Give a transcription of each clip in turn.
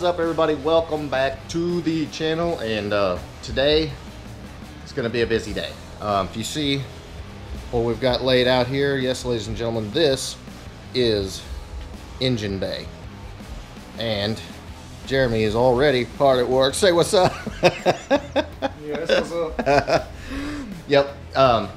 What is up, everybody? Welcome back to the channel, and today it's going to be a busy day. If you see what we've got laid out here, yes, ladies and gentlemen, this is engine bay, and Jeremy is already hard at work. Say what's up. Yes, what's up? Yep.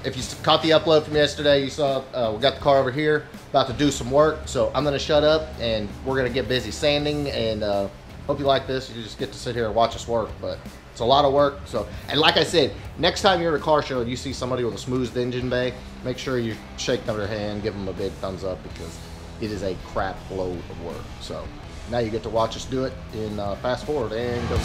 If you caught the upload from yesterday, you saw we got the car over here about to do some work, so I'm gonna shut up and we're gonna get busy sanding, and hope you like this. You just get to sit here and watch us work, but it's a lot of work. So, and like I said, next time you're at a car show and you see somebody with a smoothed engine bay, make sure you shake their hand, give them a big thumbs up, because it is a crap load of work. So now you get to watch us do it in fast forward and go.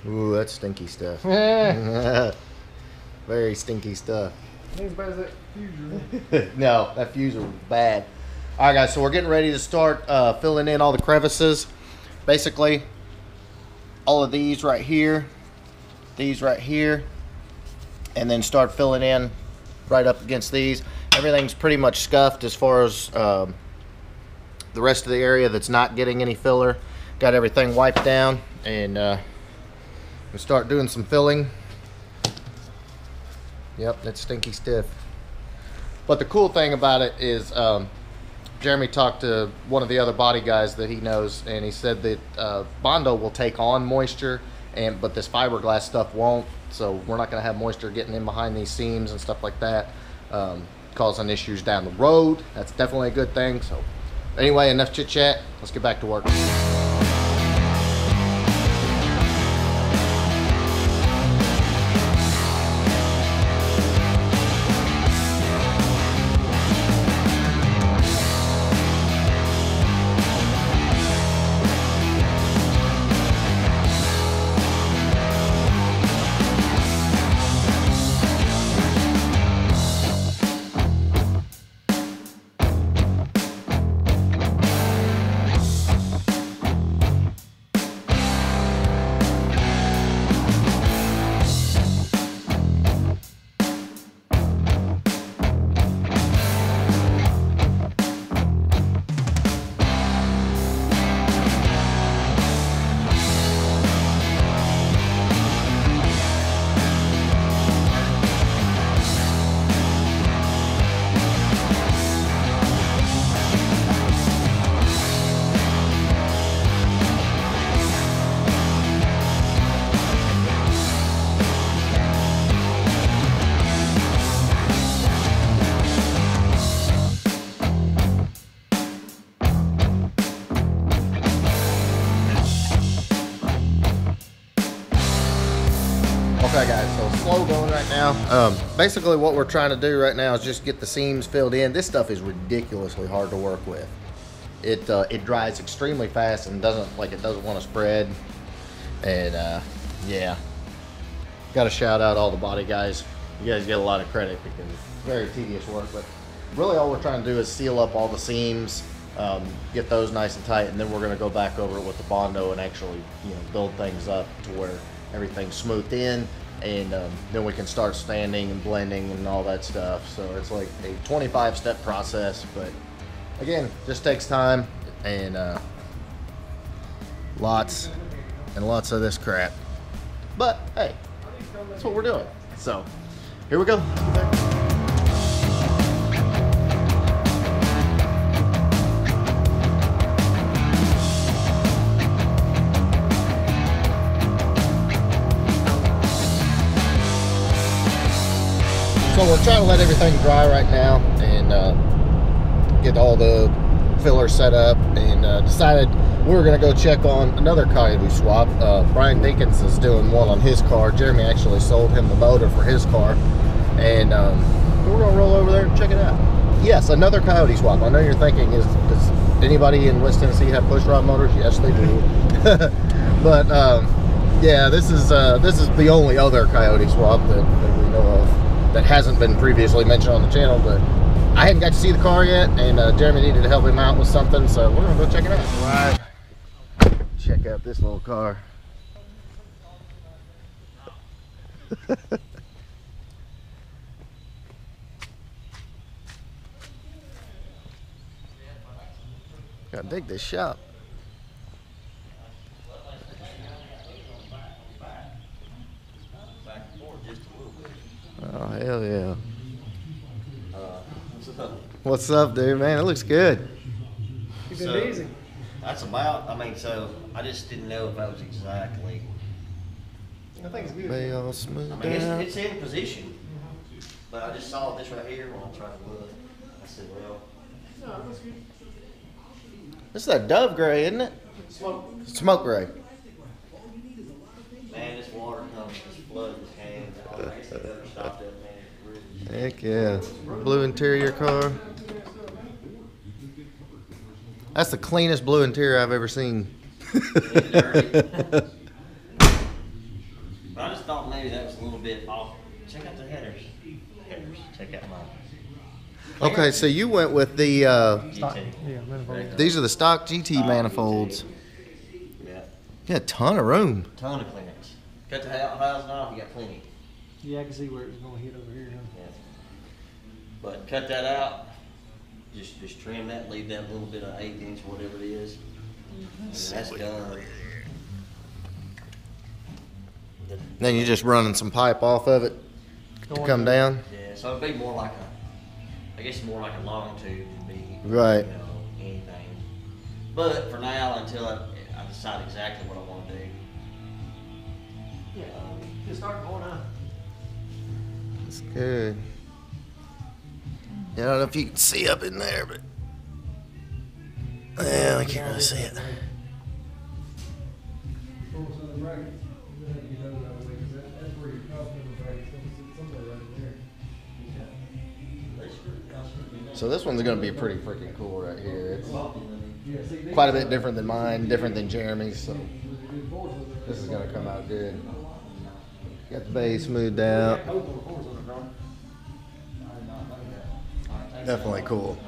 Ooh, that's stinky stuff. Very stinky stuff. Ain't as bad as that fuser. No, that fuser was bad. All right, guys, so we're getting ready to start filling in all the crevices. Basically, all of these right here, and then start filling in right up against these. Everything's pretty much scuffed as far as the rest of the area that's not getting any filler. Got everything wiped down, and we start doing some filling. Yep, that's stinky stiff. But the cool thing about it is Jeremy talked to one of the other body guys that he knows, and he said that Bondo will take on moisture, but this fiberglass stuff won't. So we're not going to have moisture getting in behind these seams and stuff like that, causing issues down the road. That's definitely a good thing. So anyway, enough chit chat. Let's get back to work. Okay, guys, so slow going right now. Basically what we're trying to do right now is just get the seams filled in. This stuff is ridiculously hard to work with. It dries extremely fast and doesn't want to spread. And yeah, gotta shout out all the body guys. You guys get a lot of credit because it's very tedious work, but really all we're trying to do is seal up all the seams, get those nice and tight, and then we're going to go back over it with the Bondo and actually, build things up to where everything smoothed in, and then we can start sanding and blending and all that stuff. So it's like a 25-step process, but again, just takes time and lots and lots of this crap. But hey, that's what we're doing. So here we go. So we're trying to let everything dry right now and get all the fillers set up, and decided we were going to go check on another coyote swap. Brian Dinkins is doing one on his car. Jeremy actually sold him the motor for his car, and we're going to roll over there and check it out. Yes, another coyote swap. I know you're thinking, does anybody in West Tennessee have push rod motors? Yes, they do. But yeah, this is the only other coyote swap that we know of that hasn't been previously mentioned on the channel. But I hadn't got to see the car yet, and Jeremy needed to help him out with something, so we're gonna go check it out. All right, check out this little car. Gotta dig this shop. Oh, hell yeah. What's up, dude, man? It looks good. You've been easy. That's about, so I just didn't know if that was exactly. I think it's good. They all smooth I mean, out. it's in position, but I just saw this right here when I tried to look. I said, well. No, that's good. This is that Dove Gray, isn't it? Smoke Gray. Man, this water comes, this flood, this hand, all that stuff stopped up, man. Heck yeah. Blue interior car. That's the cleanest blue interior I've ever seen. It's dirty. But I just thought maybe that was a little bit off. Check out the headers. Check out mine. Okay, so you went with the, GT. Yeah, manifold. these are the stock GT manifolds. Yeah. Yeah, a ton of room. Ton of clearance. Cut the housing off, you got plenty. Yeah, I can see where it's going to hit over here. Huh? Yeah. But cut that out. Just trim that, leave that little bit of 1/8 inch, whatever it is. And that's done. Then you're just running some pipe off of it to come down. Yeah, so it'd be more like I guess more like a long tube than be, Right. anything. But for now, until I decide exactly what I want to do. Yeah, just start going on. That's good. Yeah, I don't know if you can see up in there, but yeah, I can't really see it. So this one's gonna be pretty freaking cool right here. It's quite a bit different than mine, different than Jeremy's, so this is gonna come out good. Got the base smoothed out. Definitely cool.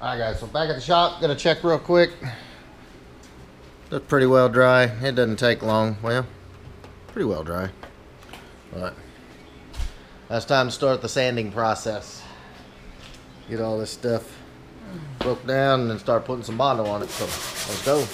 Alright guys, so back at the shop, gonna check real quick. That's pretty well dry. It doesn't take long. Well, pretty well dry. Alright. Now it's time to start the sanding process. Get all this stuff broke down and then start putting some Bondo on it. So let's go.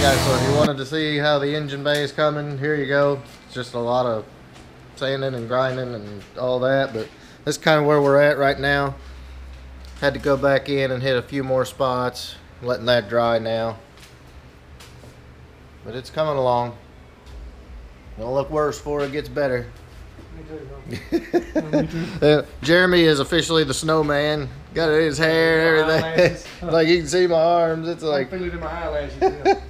guys, so if you wanted to see how the engine bay is coming, here you go. It's just a lot of sanding and grinding and all that, but that's kind of where we're at right now. Had to go back in and hit a few more spots, letting that dry now. But it's coming along. Don't look worse before it gets better. Me too, bro. Me too. Jeremy is officially the snowman. Got it in his hair and everything. Like you can see my arms. It's I like, feel it in my eyelashes. Yeah.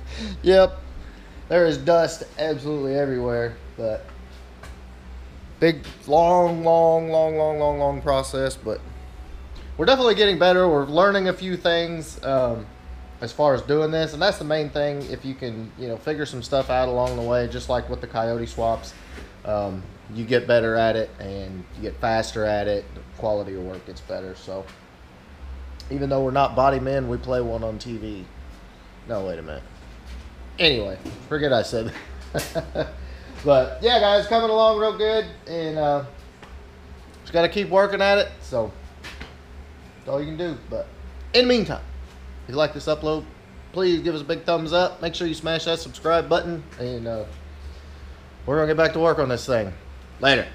yep. There is dust absolutely everywhere. But big, long process. But we're definitely getting better. We're learning a few things as far as doing this, and that's the main thing. If you can, figure some stuff out along the way, just like with the coyote swaps. You get better at it and you get faster at it. The quality of work gets better. So even though we're not body men, we play one on TV. No, wait a minute. Anyway, forget I said that. But yeah, guys, coming along real good, and just got to keep working at it. So that's all you can do. But in the meantime, if you like this upload, please give us a big thumbs up. Make sure you smash that subscribe button, and we're gonna get back to work on this thing. Later.